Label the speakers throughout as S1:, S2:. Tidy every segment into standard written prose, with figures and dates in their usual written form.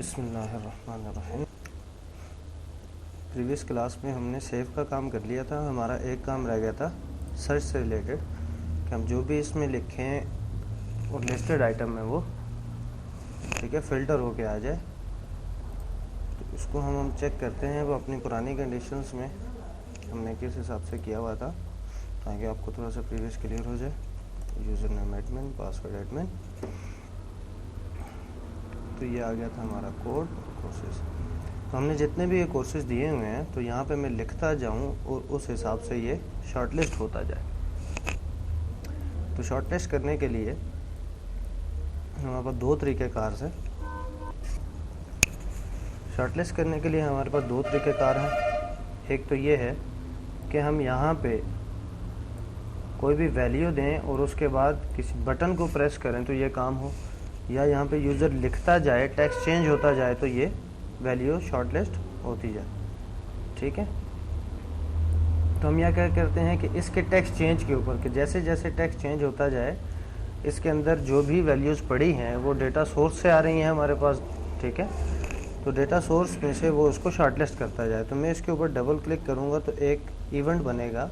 S1: बिस्मिल्लाहिर्रहमानिर्रहीम। Previous class में हमने सेव का काम कर लिया था। हमारा एक काम रह गया था सर्च से रिलेटेड कि हम जो भी इसमें लिखें और लिस्टेड आइटम में वो ठीक है फ़िल्टर होके आ जाए। तो इसको हम चेक करते हैं वो अपनी पुरानी कंडीशंस में हमने किस हिसाब से किया हुआ था, ताकि आपको थोड़ा सा प्रीवियस क्लियर हो जाए। User name admin, password admin. तो ये आ गया था हमारा कोड कोर्सेज। तो हमने जितने भी ये कोर्सेज दिए हुए हैं तो यहाँ पे मैं लिखता जाऊँ और उस हिसाब से ये शॉर्टलिस्ट होता जाए। तो शॉर्टलिस्ट करने के लिए हमारे पास दो तरीक़ेकार हैं। शॉर्टलिस्ट करने के लिए हमारे पास दो तरीक़ेकार हैं। एक तो ये है कि हम यहाँ पे कोई भी वैल्यू दें और उसके बाद किसी बटन को प्रेस करें तो ये काम हो, या यहाँ पे यूज़र लिखता जाए, टेक्स्ट चेंज होता जाए तो ये वैल्यू शॉर्टलिस्ट होती जाए। ठीक है, तो हम यहाँ क्या करते हैं कि इसके टेक्स्ट चेंज के ऊपर कि जैसे जैसे टेक्स्ट चेंज होता जाए इसके अंदर जो भी वैल्यूज़ पड़ी हैं वो डेटा सोर्स से आ रही हैं हमारे पास। ठीक है, तो डेटा सोर्स में से वो उसको शॉर्टलिस्ट करता जाए। तो मैं इसके ऊपर डबल क्लिक करूँगा तो एक इवेंट बनेगा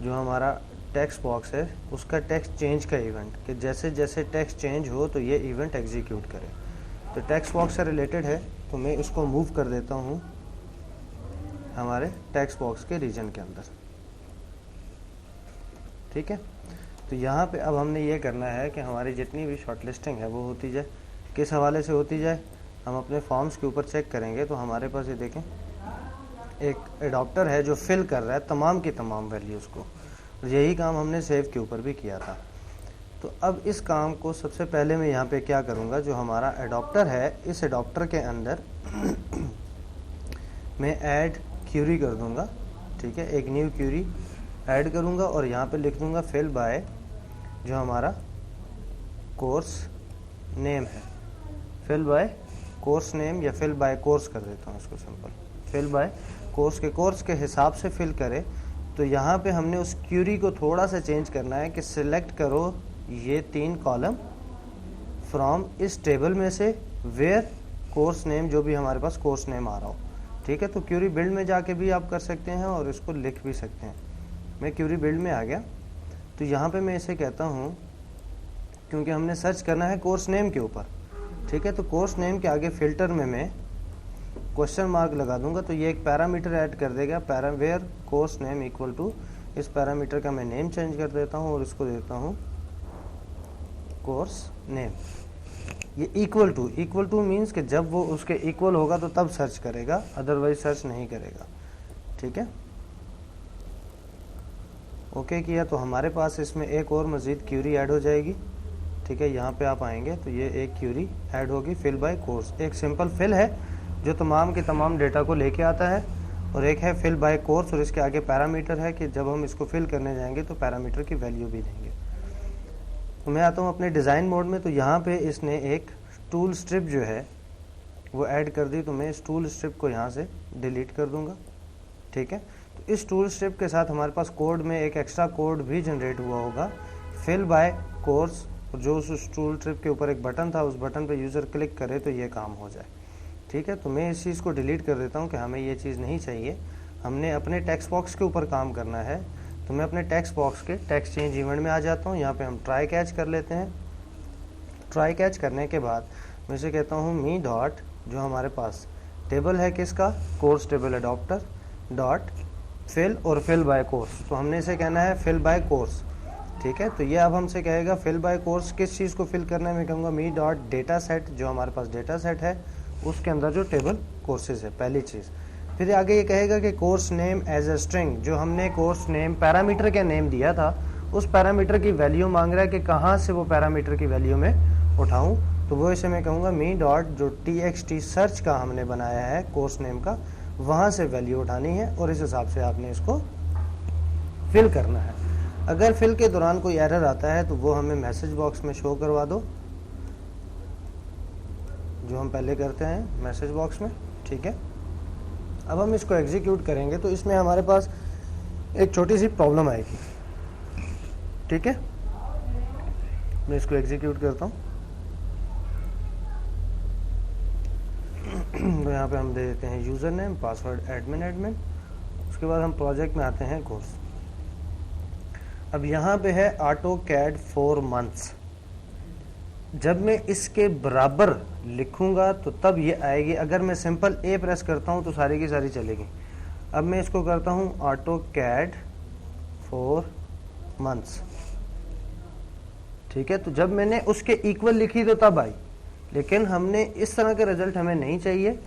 S1: जो हमारा टेक्स्ट बॉक्स है उसका टेक्स्ट चेंज का इवेंट, कि जैसे जैसे टेक्स्ट चेंज हो तो ये इवेंट एग्जीक्यूट करे। तो टेक्स्ट बॉक्स से रिलेटेड है तो मैं इसको मूव कर देता हूँ हमारे टेक्स्ट बॉक्स के रीजन के अंदर। ठीक है, तो यहाँ पे अब हमने ये करना है कि हमारी जितनी भी शॉर्टलिस्टिंग है वो होती जाए। किस हवाले से होती जाए, हम अपने फॉर्म्स के ऊपर चेक करेंगे तो हमारे पास ये देखें एक एडॉप्टर है जो फिल कर रहा है तमाम की तमाम वैल्यूज़ को। यही काम हमने सेव के ऊपर भी किया था। तो अब इस काम को सबसे पहले मैं यहाँ पे क्या करूँगा, जो हमारा एडॉप्टर है इस एडॉप्टर के अंदर मैं ऐड क्यूरी कर दूँगा। ठीक है, एक न्यू क्यूरी ऐड करूँगा और यहाँ पे लिख दूँगा फिल बाय जो हमारा कोर्स नेम है, फिल बाय कोर्स नेम, या फिल बाय कोर्स कर देता हूँ इसको सिंपल, फिल बाय कोर्स के हिसाब से फिल करे। तो यहाँ पे हमने उस क्यूरी को थोड़ा सा चेंज करना है कि सिलेक्ट करो ये 3 कॉलम फ्रॉम इस टेबल में से वेयर कोर्स नेम, जो भी हमारे पास कोर्स नेम आ रहा हो। ठीक है, तो क्यूरी बिल्ड में जाके भी आप कर सकते हैं और इसको लिख भी सकते हैं। मैं क्यूरी बिल्ड में आ गया तो यहाँ पे मैं इसे कहता हूँ, क्योंकि हमने सर्च करना है कोर्स नेम के ऊपर। ठीक है, तो कोर्स नेम के आगे फिल्टर में मैं क्वेश्चन मार्क लगा दूंगा तो ये एक पैरामीटर ऐड कर देगा, where course name equal to, इस पैरामीटर का मैं नेम चेंज कर देता हूँ और इसको देता हूँ कोर्स नेम। ये इक्वल टू मीन्स कि जब वो उसके इक्वल होगा तो तब सर्च करेगा, अदरवाइज सर्च नहीं करेगा। ठीक है, ओके किया तो हमारे पास इसमें एक और मज़ीद क्यूरी ऐड हो जाएगी। ठीक है, यहाँ पे आप आएंगे तो ये एक क्यूरी ऐड होगी, फिल बाय कोर्स। एक सिंपल फिल है जो तमाम के तमाम डेटा को लेके आता है, और एक है फिल बाय कोर्स और इसके आगे पैरामीटर है कि जब हम इसको फिल करने जाएंगे तो पैरामीटर की वैल्यू भी देंगे। तो मैं आता हूँ अपने डिज़ाइन मोड में। तो यहाँ पे इसने एक टूल स्ट्रिप जो है वो ऐड कर दी, तो मैं इस टूल स्ट्रिप को यहाँ से डिलीट कर दूँगा। ठीक है, तो इस टूल स्ट्रिप के साथ हमारे पास कोड में एक एक्स्ट्रा कोड भी जनरेट हुआ होगा, फिल बाय कोर्स, जो उस टूल स्ट्रिप के ऊपर एक बटन था उस बटन पर यूज़र क्लिक करे तो ये काम हो जाए। ठीक है, तो मैं इस चीज़ को डिलीट कर देता हूँ कि हमें ये चीज़ नहीं चाहिए, हमने अपने टेक्स्ट बॉक्स के ऊपर काम करना है। तो मैं अपने टेक्स्ट बॉक्स के टेक्स्ट चेंज इवेंट में आ जाता हूँ। यहाँ पे हम ट्राई कैच कर लेते हैं। ट्राई कैच करने के बाद मैं इसे कहता हूँ मी डॉट, जो हमारे पास टेबल है किसका, course table adapter dot fill और फिल बाय कोर्स। तो हमने इसे कहना है फिल बाय कोर्स। ठीक है, तो ये अब हमसे कहेगा फिल बाय कोर्स किस चीज़ को फिल करना है। मैं कहूँगा मी डॉट डेटा सेट, जो हमारे पास डेटा सेट है उसके अंदर जो टेबल कोर्सेज है, पहली चीज़। फिर आगे ये कहेगा कि course name as a string, जो हमने कोर्स नेम पैरामीटर का नेम दिया था उस पैरामीटर की वैल्यू मांग रहा है कि कहाँ से वो पैरामीटर की वैल्यू में उठाऊँ। तो वो इसे मैं कहूँगा मी डॉट जो txt सर्च का हमने बनाया है कोर्स नेम का, वहाँ से वैल्यू उठानी है और इस हिसाब से आपने इसको फिल करना है। अगर फिल के दौरान कोई एरर आता है तो वो हमें मैसेज बॉक्स में शो करवा दो, जो हम पहले करते हैं मैसेज बॉक्स में। ठीक है, अब हम इसको एग्जीक्यूट करेंगे तो इसमें हमारे पास एक छोटी सी प्रॉब्लम आएगी। ठीक है, मैं इसको एग्जीक्यूट करता हूँ। तो यहाँ पे हम दे देते हैं यूज़र नेम, पासवर्ड एडमिन। उसके बाद हम प्रोजेक्ट में आते हैं कोर्स। अब यहाँ पे है AutoCAD 4 months। जब मैं इसके बराबर लिखूंगा तो तब ये आएगी। अगर मैं सिंपल ए प्रेस करता हूँ तो सारी की सारी चलेगी। अब मैं इसको करता हूँ AutoCAD 4 months, ठीक है। तो जब मैंने उसके इक्वल लिखी तो तब आई, लेकिन हमने इस तरह के रिजल्ट हमें नहीं चाहिए।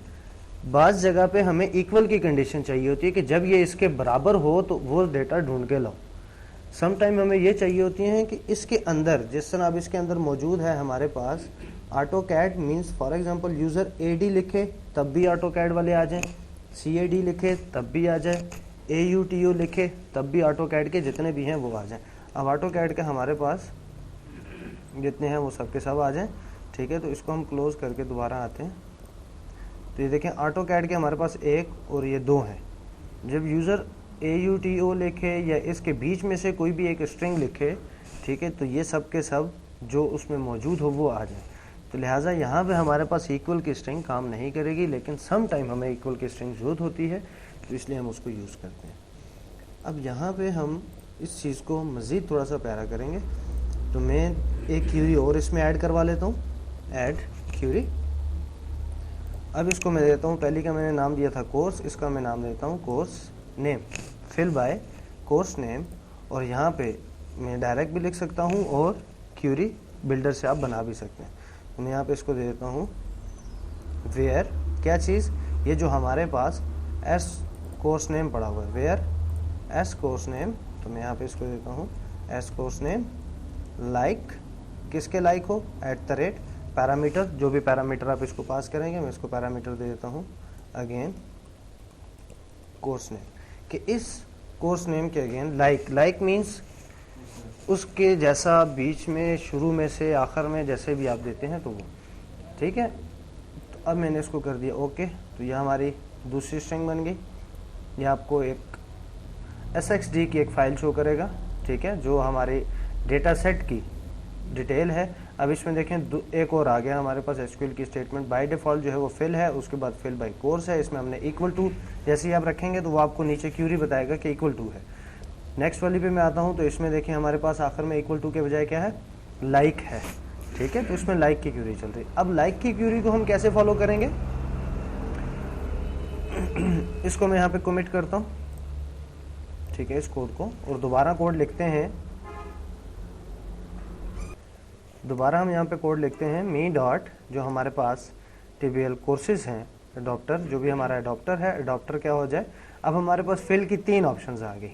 S1: बाज़ जगह पे हमें इक्वल की कंडीशन चाहिए होती है कि जब ये इसके बराबर हो तो वो डेटा ढूंढ के लाओ। सम टाइम हमें ये चाहिए होती हैं कि इसके अंदर, जिस तरह अब इसके अंदर मौजूद है हमारे पास AutoCAD means for example user AD लिखे तब भी AutoCAD वाले आ जाएं, CAD लिखे तब भी आ जाए, AUTO लिखे तब भी AutoCAD के जितने भी हैं वो आ जाएं। अब AutoCAD के हमारे पास जितने हैं वो सब के सब आ जाएं, ठीक है। तो इसको हम क्लोज करके दोबारा आते हैं। तो ये देखें AutoCAD के हमारे पास एक और ये दो हैं। जब यूज़र AUTO लिखे या इसके बीच में से कोई भी एक स्ट्रिंग लिखे, ठीक है, तो ये सब के सब जो उसमें मौजूद हो वो आ जाए। तो लिहाजा यहाँ पे हमारे पास इक्वल की स्ट्रिंग काम नहीं करेगी, लेकिन सम टाइम हमें इक्वल की स्ट्रिंग ज़रूरत होती है, तो इसलिए हम उसको यूज़ करते हैं। अब यहाँ पे हम इस चीज़ को मज़ीद थोड़ा सा प्यारा करेंगे। तो मैं एक क्यूरी और इसमें ऐड करवा लेता हूँ, ऐड क्यूरी। अब इसको मैं देता हूँ, पहले का मैंने नाम दिया था कोर्स, इसका मैं नाम देता हूँ course name, fill by course name. और यहाँ पे मैं डायरेक्ट भी लिख सकता हूँ और क्यूरी बिल्डर से आप बना भी सकते हैं। तो मैं यहाँ पे इसको दे देता हूँ वेयर, क्या चीज़, ये जो हमारे पास एस कोर्स नेम पड़ा हुआ है, वेयर एस कोर्स नेम। तो मैं यहाँ पे इसको देता हूँ एस कोर्स नेम लाइक, किसके लाइक हो, @ पैरामीटर, जो भी पैरामीटर आप इसको पास करेंगे मैं इसको पैरामीटर दे देता हूँ अगेन कोर्स नेम, कि इस कोर्स नेम के अगेन लाइक मीन्स उसके जैसा बीच में, शुरू में से, आखिर में, जैसे भी आप देते हैं तो वो, ठीक है। तो अब मैंने इसको कर दिया ओके। तो यह हमारी दूसरी स्ट्रिंग बन गई। ये आपको एक SXD की एक फ़ाइल शो करेगा, ठीक है, जो हमारे डेटा सेट की डिटेल है। अब इसमें देखें एक और आ गया हमारे पास SQL की स्टेटमेंट। बाय डिफ़ॉल्ट जो है वो फिल है, उसके बाद फिल बाय कोर्स है। इसमें हमने इक्वल टू जैसे ही आप रखेंगे तो वो आपको नीचे क्यूरी बताएगा कि इक्वल टू है। नेक्स्ट वाली पे मैं आता हूँ, तो इसमें देखें हमारे पास आखिर में इक्वल टू के बजाय क्या है, लाइक है, ठीक है। तो इसमें लाइक की क्यूरी चल रही है। अब लाइक की क्यूरी को हम कैसे फॉलो करेंगे, इसको मैं यहाँ पे कमिट करता हूँ, ठीक है, इस कोड को, और दोबारा कोड लिखते हैं। दोबारा हम यहाँ पे कोड लिखते हैं मी डॉट, जो हमारे पास TBL कोर्सेज हैं, अडॉप्टर, जो भी हमारा अडॉप्टर है, अडॉप्टर क्या हो जाए। अब हमारे पास फिल की 3 ऑप्शंस आ गई,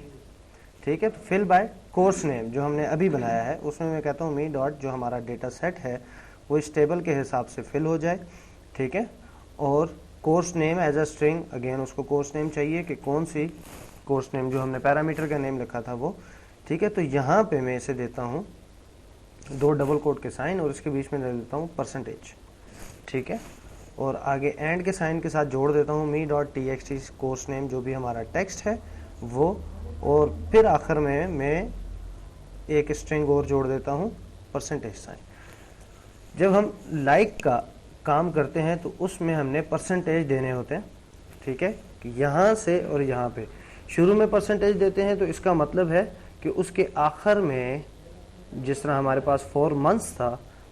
S1: ठीक है। तो फिल बाय कोर्स नेम जो हमने अभी बनाया है, उसमें मैं कहता हूँ मी डॉट, जो हमारा डेटा सेट है वो इस टेबल के हिसाब से फिल हो जाए, ठीक है। और course name as a string, again उसको कोर्स नेम चाहिए कि कौन सी कोर्स नेम, जो हमने पैरामीटर का नेम लिखा था वो, ठीक है। तो यहाँ पे मैं इसे देता हूँ 2 डबल कोट के साइन और इसके बीच में दे देता हूँ %, ठीक है। और आगे एंड के साइन के साथ जोड़ देता हूँ मी डॉट TXT कोर्स नेम, जो भी हमारा टेक्स्ट है वो, और फिर आखिर में मैं एक स्ट्रिंग और जोड़ देता हूँ %। जब हम लाइक का काम करते हैं तो उसमें हमने % देने होते हैं, ठीक है, कि यहाँ से और यहाँ पे शुरू में % देते हैं, तो इसका मतलब है कि उसके आखिर में, जिस तरह हमारे पास 4 months था,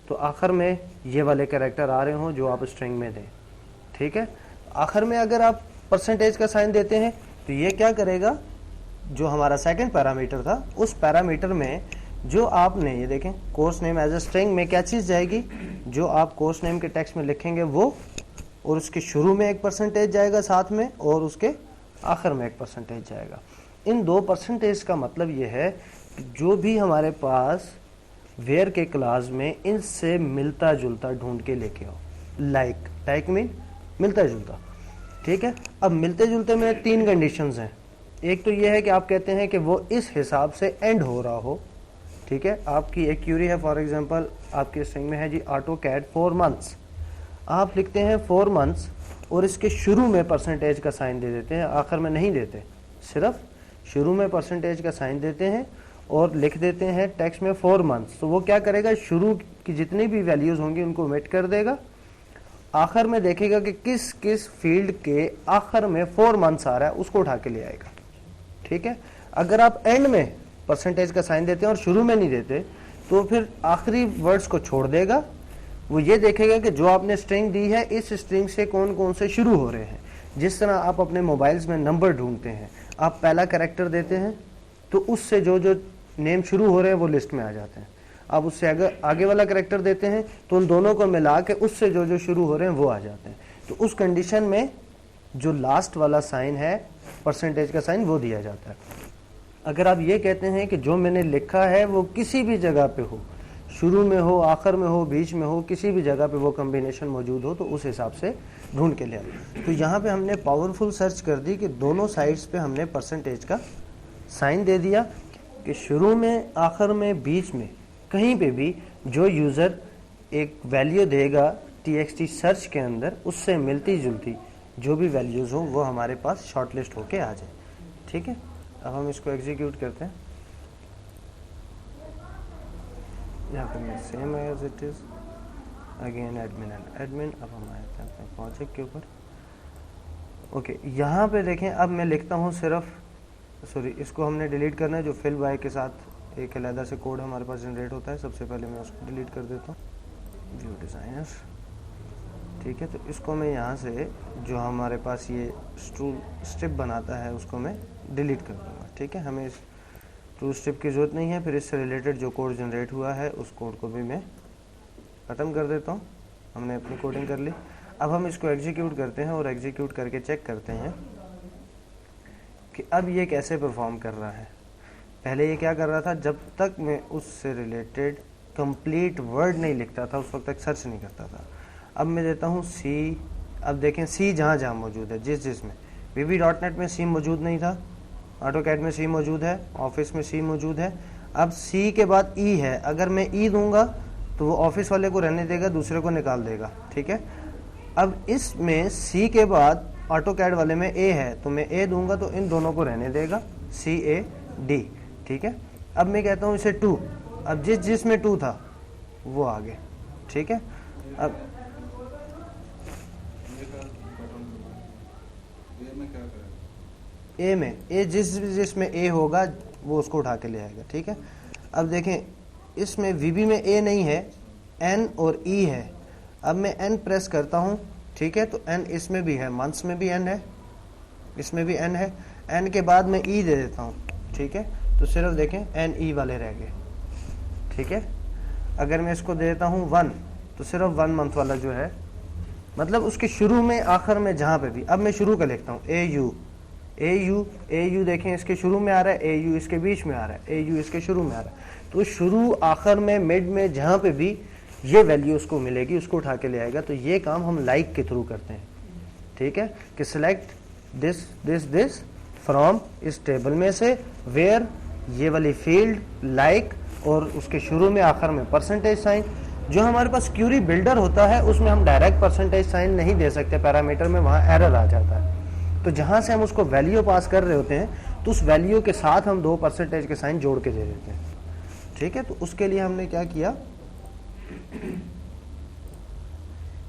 S1: तो आखिर में ये वाले कैरेक्टर आ रहे हों जो आप स्ट्रिंग में दें, ठीक है। आखिर में अगर आप % का साइन देते हैं तो ये क्या करेगा, जो हमारा सेकंड पैरामीटर था उस पैरामीटर में जो आपने, ये देखें course name as a string में क्या चीज़ जाएगी, जो आप कोर्स नेम के टेक्स्ट में लिखेंगे वो, और उसके शुरू में एक % जाएगा साथ में, और उसके आखिर में एक % जाएगा। इन 2 % का मतलब ये है कि जो भी हमारे पास वेयर के क्लास में इनसे मिलता जुलता ढूंढ के लेके आओ। लाइक मीन मिलता जुलता, ठीक है। अब मिलते जुलते में 3 कंडीशंस हैं। एक तो ये है कि आप कहते हैं कि वो इस हिसाब से एंड हो रहा हो, ठीक है। आपकी एक क्यूरी है, फॉर एग्जांपल आपकी स्ट्रिंग में है जी AutoCAD 4 months, आप लिखते हैं 4 months और इसके शुरू में % का साइन दे देते हैं, आखिर में नहीं देते, सिर्फ शुरू में % का साइन देते हैं और लिख देते हैं टेक्स्ट में 4 months। तो वो क्या करेगा, शुरू की जितनी भी वैल्यूज़ होंगी उनको ओमिट कर देगा, आखिर में देखेगा कि किस किस फील्ड के आखिर में 4 मंथ्स आ रहा है, उसको उठा के ले आएगा। ठीक है, अगर आप एंड में परसेंटेज का साइन देते हैं और शुरू में नहीं देते तो फिर आखिरी वर्ड्स को छोड़ देगा। वो ये देखेगा कि जो आपने स्ट्रिंग दी है इस स्ट्रिंग से कौन कौन से शुरू हो रहे हैं। जिस तरह आप अपने मोबाइल्स में नंबर ढूंढते हैं, आप पहला कैरेक्टर देते हैं तो उससे जो जो नेम शुरू हो रहे हैं वो लिस्ट में आ जाते हैं। आप उससे अगर आगे वाला कैरेक्टर देते हैं तो उन दोनों को मिला के उससे जो जो शुरू हो रहे हैं वो आ जाते हैं। तो उस कंडीशन में जो लास्ट वाला साइन है परसेंटेज का साइन वो दिया जाता है। अगर आप ये कहते हैं कि जो मैंने लिखा है वो किसी भी जगह पे हो, शुरू में हो, आखिर में हो, बीच में हो, किसी भी जगह पे वो कॉम्बिनेशन मौजूद हो तो उस हिसाब से ढूंढ के ले आए। तो यहाँ पे हमने पावरफुल सर्च कर दी कि दोनों साइड्स पे हमने परसेंटेज का साइन दे दिया कि शुरू में, आखिर में, बीच में, कहीं पे भी जो यूज़र एक वैल्यू देगा TXT सर्च के अंदर उससे मिलती जुलती जो भी वैल्यूज़ हो वो हमारे पास शॉर्टलिस्ट होके आ जाए। ठीक है, अब हम इसको एग्जीक्यूट करते हैं। यहाँ पे मैं same as it is again admin and admin. अब हम आए थे अपने प्रोजेक्ट के ऊपर। ओके, यहाँ पे देखें, अब मैं लिखता हूँ सिर्फ, सॉरी इसको हमने डिलीट करना है। जो फिल बाय के साथ एक अलहदा से कोड हमारे पास जनरेट होता है, सबसे पहले मैं उसको डिलीट कर देता हूँ। व्यू डिज़ाइनर, ठीक है। तो इसको मैं यहाँ से जो हमारे पास ये स्ट्रिप बनाता है उसको मैं डिलीट कर दूँगा। ठीक है, हमें इस टू स्ट्रिप की ज़रूरत नहीं है। फिर इससे रिलेटेड जो कोड जनरेट हुआ है उस कोड को भी मैं ख़त्म कर देता हूँ। हमने अपनी कोडिंग कर ली। अब हम इसको एग्जीक्यूट करते हैं और एग्जीक्यूट करके चेक करते हैं कि अब ये कैसे परफॉर्म कर रहा है। पहले ये क्या कर रहा था, जब तक मैं उससे रिलेटेड कंप्लीट वर्ड नहीं लिखता था उस वक्त तक सर्च नहीं करता था। अब मैं देता हूँ सी। अब देखें सी जहाँ जहाँ मौजूद है, जिसमें VB.NET में सी मौजूद नहीं था, AutoCAD में सी मौजूद है, ऑफिस में सी मौजूद है। अब सी के बाद ई है। अगर मैं ई दूंगा तो वो ऑफिस वाले को रहने देगा, दूसरे को निकाल देगा। ठीक है, अब इसमें सी के बाद AutoCAD वाले में ए है तो मैं ए दूंगा तो इन दोनों को रहने देगा, CAD। ठीक है, अब मैं कहता हूँ इसे 2। अब जिसमें 2 था वो आगे। ठीक है, अब ए में, ए जिसमें ए होगा वो उसको उठा के ले आएगा। ठीक है, अब देखें इसमें VB में ए नहीं है, N और E है। अब मैं N प्रेस करता हूँ। ठीक है, तो N इसमें भी है, मंथ्स में भी N है, इसमें भी N है। N के बाद मैं E दे देता हूँ। ठीक है, तो सिर्फ देखें NE वाले रह गए। ठीक है, अगर मैं इसको दे देता हूँ 1 तो सिर्फ 1 मंथ वाला जो है, मतलब उसके शुरू में, आखिर में, जहाँ पे भी। अब मैं शुरू का लिखता हूँ AU देखें इसके शुरू में आ रहा है, AU इसके बीच में आ रहा है, AU इसके शुरू में आ रहा है। तो शुरू, आखिर में, मिड में, जहाँ पे भी ये वैल्यू उसको मिलेगी उसको उठा के ले आएगा। तो ये काम हम लाइक के थ्रू करते हैं। ठीक है, कि सिलेक्ट दिस फ्रॉम इस टेबल में से, वेयर ये वाली फील्ड लाइक, और उसके शुरू में, आखिर में परसेंटेज साइन। जो हमारे पास क्यूरी बिल्डर होता है उसमें हम डायरेक्ट परसेंटेज साइन नहीं दे सकते, पैरामीटर में वहाँ एरर आ जाता है। तो जहाँ से हम उसको वैल्यू पास कर रहे होते हैं तो उस वैल्यू के साथ हम 2 परसेंटेज के साइन जोड़ के दे देते हैं। ठीक है, तो उसके लिए हमने क्या किया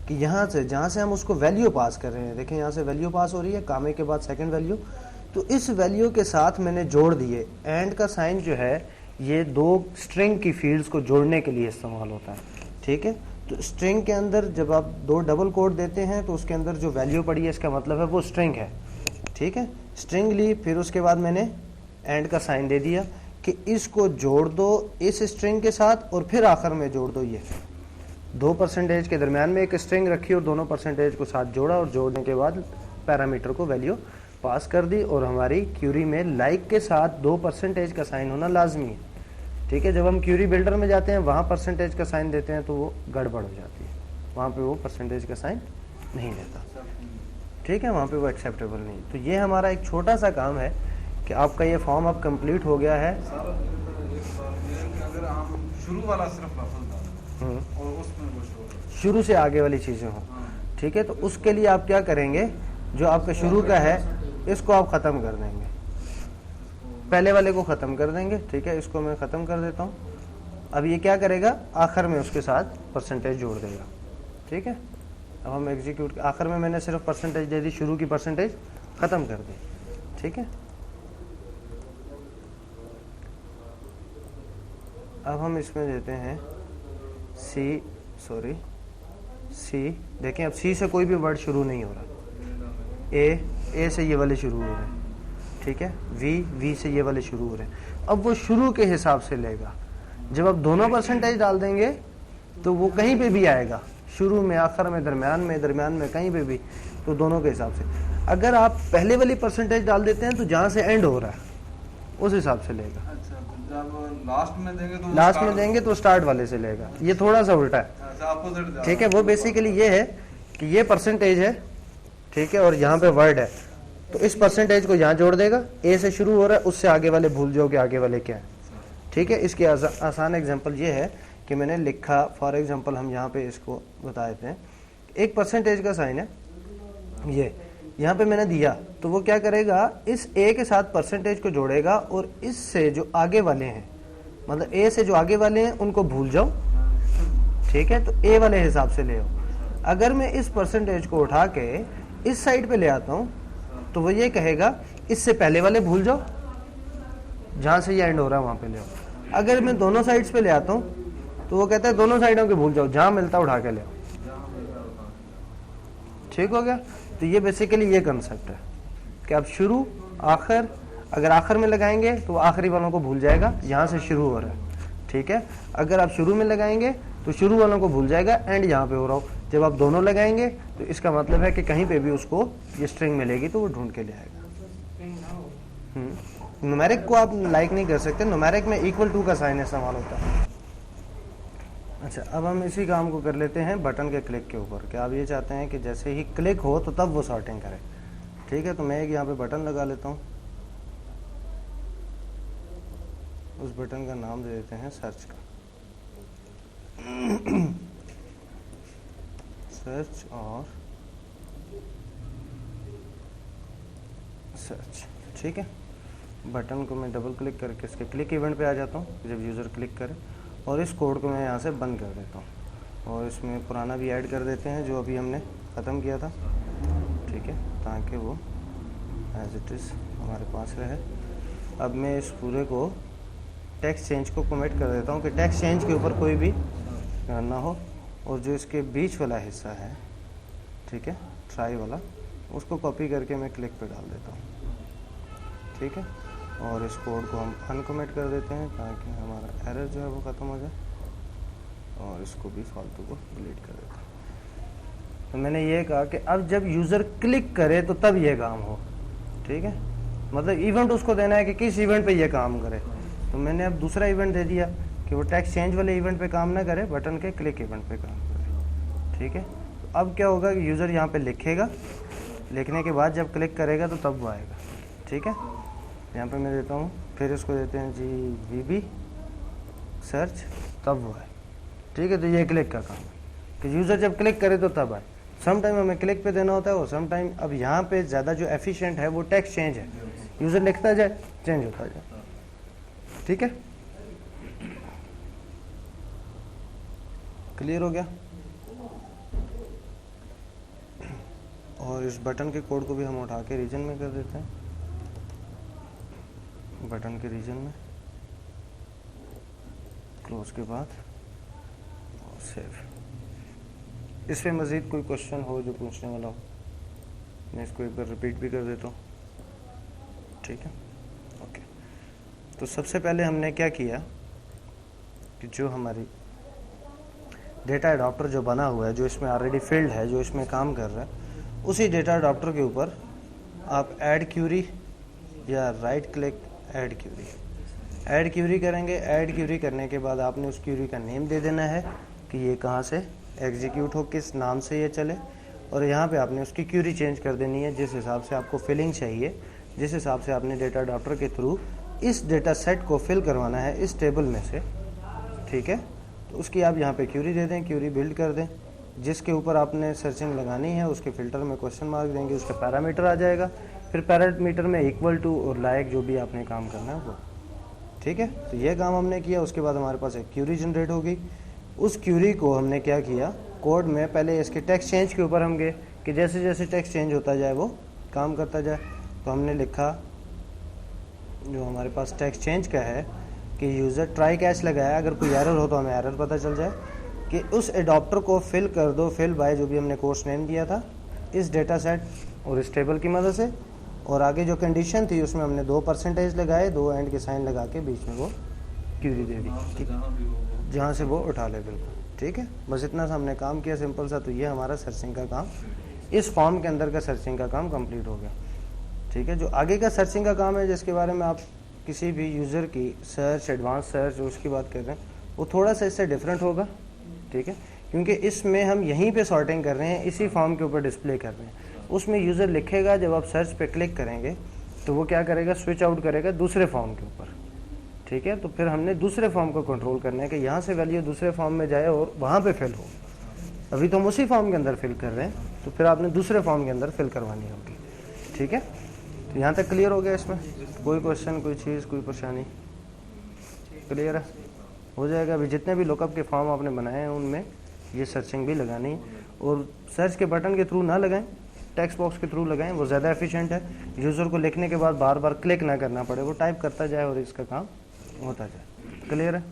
S1: कि यहाँ से, जहाँ से हम उसको वैल्यू पास कर रहे हैं, देखें यहाँ से वैल्यू पास हो रही है, कामे के बाद सेकंड वैल्यू, तो इस वैल्यू के साथ मैंने जोड़ दिए। एंड का साइन जो है ये 2 स्ट्रिंग की फील्ड्स को जोड़ने के लिए इस्तेमाल होता है। ठीक है, तो स्ट्रिंग के अंदर जब आप 2 डबल कोट देते हैं तो उसके अंदर जो वैल्यू पड़ी है इसका मतलब है वो स्ट्रिंग है। ठीक है, स्ट्रिंग ली, फिर उसके बाद मैंने एंड का साइन दे दिया कि इसको जोड़ दो इस स्ट्रिंग के साथ और फिर आखिर में जोड़ दो। ये 2 परसेंटेज के दरमियान में एक स्ट्रिंग रखी और दोनों परसेंटेज को साथ जोड़ा और जोड़ने के बाद पैरामीटर को वैल्यू पास कर दी। और हमारी क्यूरी में लाइक के साथ 2 परसेंटेज का साइन होना लाजमी है। ठीक है, जब हम क्यूरी बिल्डर में जाते हैं वहाँ परसेंटेज का साइन देते हैं तो वो गड़बड़ हो जाती है, वहाँ पे वो परसेंटेज का साइन नहीं देता। ठीक है, वहाँ पे वो एक्सेप्टेबल नहीं। तो ये हमारा एक छोटा सा काम है कि आपका ये फॉर्म अब कंप्लीट हो गया है।
S2: अगर हम शुरू वाला सिर्फ लफ्ज़ और उसमें वो
S1: शुरू से आगे वाली चीज़ें हों। ठीक है, तो उसके लिए आप क्या करेंगे, जो आपका शुरू का है इसको आप ख़त्म कर देंगे, पहले वाले को ख़त्म कर देंगे। ठीक है, इसको मैं ख़त्म कर देता हूँ। अब ये क्या करेगा, आखिर में उसके साथ परसेंटेज जोड़ देगा। ठीक है, अब हम एग्जीक्यूट, आखिर में मैंने सिर्फ परसेंटेज दे दी, शुरू की परसेंटेज ख़त्म कर दी, ठीक है। अब हम इसमें देते हैं सी, देखें अब सी से कोई भी वर्ड शुरू नहीं हो रहा, ए से ये वाले शुरू हो रहे हैं, ठीक है, वी से ये वाले शुरू हो रहे हैं। अब वो शुरू के हिसाब से लेगा, जब आप दोनों परसेंटेज डाल देंगे तो वो कहीं पे भी आएगा, शुरू में, आखिर में, दरमियान में, कहीं पे भी, तो दोनों के हिसाब से। अगर आप पहले वाली परसेंटेज डाल देते हैं तो जहाँ से एंड हो रहा है उस हिसाब से लेगा।
S2: अच्छा, तो जब लास्ट में देंगे तो
S1: स्टार्ट वाले से लेगा। ये थोड़ा सा उल्टा है,
S2: अपोजिट,
S1: ठीक है। वो बेसिकली ये है कि ये परसेंटेज है, ठीक है, और यहाँ पे वर्ड है, तो इस परसेंटेज को यहाँ जोड़ देगा, ए से शुरू हो रहा है, उससे आगे वाले भूल जाओ कि आगे वाले क्या है, ठीक है। इसकी आसान एग्जांपल ये है कि मैंने लिखा, फॉर एग्जांपल हम यहाँ पे इसको बता देते हैं, एक परसेंटेज का साइन है, ये यहाँ पे मैंने दिया, तो वो क्या करेगा, इस ए के साथ परसेंटेज को जोड़ेगा और इससे जो आगे वाले हैं, मतलब ए से जो आगे वाले हैं उनको भूल जाओ, ठीक है, तो ए वाले हिसाब से ले आओ। अगर मैं इस परसेंटेज को उठा के इस साइड पे ले आता हूँ तो वो ये कहेगा इससे पहले वाले भूल जाओ, जहाँ से ये एंड हो रहा है वहाँ पे ले आओ। अगर मैं दोनों साइड्स पे ले आता हूँ तो वो कहता है दोनों साइडों के भूल जाओ, जहाँ मिलता उठा के ले आओ, ठीक हो गया। तो ये बेसिकली ये कंसेप्ट है कि आप शुरू आखिर, अगर आखिर में लगाएंगे तो आखिरी वालों को भूल जाएगा, यहाँ से शुरू हो रहा है, ठीक है। अगर आप शुरू में लगाएंगे तो शुरू वालों को भूल जाएगा, एंड यहाँ पे हो रहा हो। जब आप दोनों लगाएंगे तो इसका मतलब है कि कहीं पे भी उसको ये स्ट्रिंग मिलेगी तो वो ढूंढ के ले आएगा। न्यूमेरिक को आप लाइक नहीं कर सकते, न्यूमेरिक में इक्वल टू का साइन इस्तेमाल होता है। अच्छा, अब हम इसी काम को कर लेते हैं बटन के क्लिक के ऊपर। क्या आप ये चाहते हैं कि जैसे ही क्लिक हो तो तब वो सॉर्टिंग करे, ठीक है। तो मैं एक यहाँ पे बटन लगा लेता हूँ, उस बटन का नाम दे देते हैं सर्च का, सर्च और सर्च, ठीक है। बटन को मैं डबल क्लिक करके इसके क्लिक इवेंट पे आ जाता हूँ जब यूज़र क्लिक करे, और इस कोड को मैं यहाँ से बंद कर देता हूँ और इसमें पुराना भी ऐड कर देते हैं जो अभी हमने ख़त्म किया था, ठीक है, ताकि वो एज इट इज़ हमारे पास रहे। अब मैं इस पूरे को टेक्स्ट चेंज को कमिट कर देता हूँ कि टेक्स्ट चेंज के ऊपर कोई भी ना हो, और जो इसके बीच वाला हिस्सा है, ठीक है, ट्राई वाला, उसको कॉपी करके मैं क्लिक पे डाल देता हूँ, ठीक है। और इस कोड को हम अनकमिट कर देते हैं ताकि हमारा एरर जो है वो ख़त्म हो जाए, और इसको भी फालतू को डिलीट कर देता हूँ। तो मैंने ये कहा कि अब जब यूज़र क्लिक करे तो तब ये काम हो, ठीक है, मतलब इवेंट उसको देना है कि किस इवेंट पे ये काम करे। तो मैंने अब दूसरा इवेंट दे दिया कि वो टेक्स्ट चेंज वाले इवेंट पे काम ना करे, बटन के क्लिक इवेंट पे काम करे, ठीक है। तो अब क्या होगा कि यूज़र यहाँ पे लिखेगा, लिखने के बाद जब क्लिक करेगा तो तब वो आएगा, ठीक है। यहाँ पे मैं देता हूँ, फिर इसको देते हैं जी VB सर्च, तब वो है, ठीक है। तो ये क्लिक का काम है कि यूज़र जब क्लिक करे तो तब आए। सम टाइम हमें क्लिक पे देना होता है और सम टाइम, अब यहाँ पे ज़्यादा जो एफिशिएंट है वो टेक्स्ट चेंज है, यूज़र लिखता जाए चेंज होता जाए, ठीक है। क्लियर हो गया। और इस बटन के कोड को भी हम उठा के रीजन में कर देते हैं, बटन के रीजन में, क्लोज के बाद और सेव। इसमें मज़ीद कोई क्वेश्चन हो जो पूछने वाला हो, मैं इसको एक बार रिपीट भी कर देता हूँ, ठीक है, ओके। तो सबसे पहले हमने क्या किया कि जो हमारी डेटा अडॉप्टर जो बना हुआ है, जो इसमें ऑलरेडी फील्ड है, जो इसमें काम कर रहा है, उसी डेटा अडॉप्टर के ऊपर आप ऐड क्यूरी या राइट क्लिक ऐड क्यूरी करेंगे। ऐड क्यूरी करने के बाद आपने उस क्यूरी का नेम दे देना है कि ये कहाँ से एग्जीक्यूट हो, किस नाम से ये चले, और यहाँ पे आपने उसकी क्यूरी चेंज कर देनी है जिस हिसाब से आपको फिलिंग चाहिए, जिस हिसाब से आपने डेटा अडॉप्टर के थ्रू इस डेटा सेट को फिल करवाना है इस टेबल में से, ठीक है। तो उसकी आप यहाँ पे क्यूरी दे दें, क्यूरी बिल्ड कर दें, जिसके ऊपर आपने सर्चिंग लगानी है उसके फिल्टर में क्वेश्चन मार्क देंगे, उसका पैरामीटर आ जाएगा, फिर पैरामीटर में इक्वल टू और लायक जो भी आपने काम करना है वो, ठीक है। तो ये काम हमने किया। उसके बाद हमारे पास एक क्यूरी जनरेट हो गई, उस क्यूरी को हमने क्या किया, कोड में पहले इसके टेक्स्ट चेंज के ऊपर हम गए कि जैसे जैसे टेक्स्ट चेंज होता जाए वो काम करता जाए। तो हमने लिखा जो हमारे पास टेक्स्ट चेंज का है कि यूज़र ट्राई कैच लगाया, अगर कोई एरर हो तो हमें एरर पता चल जाए कि उस एडॉप्टर को फिल कर दो, फिल बाय जो भी हमने कोर्स नेम दिया था इस डेटा सेट और इस टेबल की मदद से। और आगे जो कंडीशन थी उसमें हमने 2% लगाए, 2 एंड के साइन लगा के बीच में वो क्यूरी दे दी जहाँ से वो उठा ले। बिल्कुल ठीक है, बस इतना सा हमने काम किया सिंपल सा। तो ये हमारा सर्चिंग का काम, इस फॉर्म के अंदर का सर्चिंग का काम कंप्लीट हो गया। ठीक है, जो आगे का सर्चिंग का काम है जिसके बारे में आप किसी भी यूज़र की सर्च, एडवांस सर्च उसकी बात कर रहे हैं, वो थोड़ा सा इससे डिफरेंट होगा। ठीक है, क्योंकि इसमें हम यहीं पे सॉर्टिंग कर रहे हैं, इसी फॉर्म के ऊपर डिस्प्ले कर रहे हैं। उसमें यूज़र लिखेगा, जब आप सर्च पे क्लिक करेंगे तो वो क्या करेगा, स्विच आउट करेगा दूसरे फॉर्म के ऊपर। ठीक है, तो फिर हमने दूसरे फॉर्म को कंट्रोल करना है कि यहाँ से वैल्यू दूसरे फॉर्म में जाए और वहाँ पे फिल हो। अभी तो हम उसी फॉर्म के अंदर फिल कर रहे हैं, तो फिर आपने दूसरे फॉर्म के अंदर फिल करवानी होगी। ठीक है, तो यहाँ तक क्लियर हो गया। इसमें कोई क्वेश्चन, कोई चीज़, कोई परेशानी? क्लियर है, हो जाएगा। अभी जितने भी लुकअप के फॉर्म आपने बनाए हैं उनमें ये सर्चिंग भी लगानी है, और सर्च के बटन के थ्रू ना लगाएं, टेक्स्ट बॉक्स के थ्रू लगाएं, वो ज़्यादा एफिशिएंट है। यूज़र को लिखने के बाद बार बार क्लिक ना करना पड़े, वो टाइप करता जाए और इसका काम होता जाए। क्लियर है?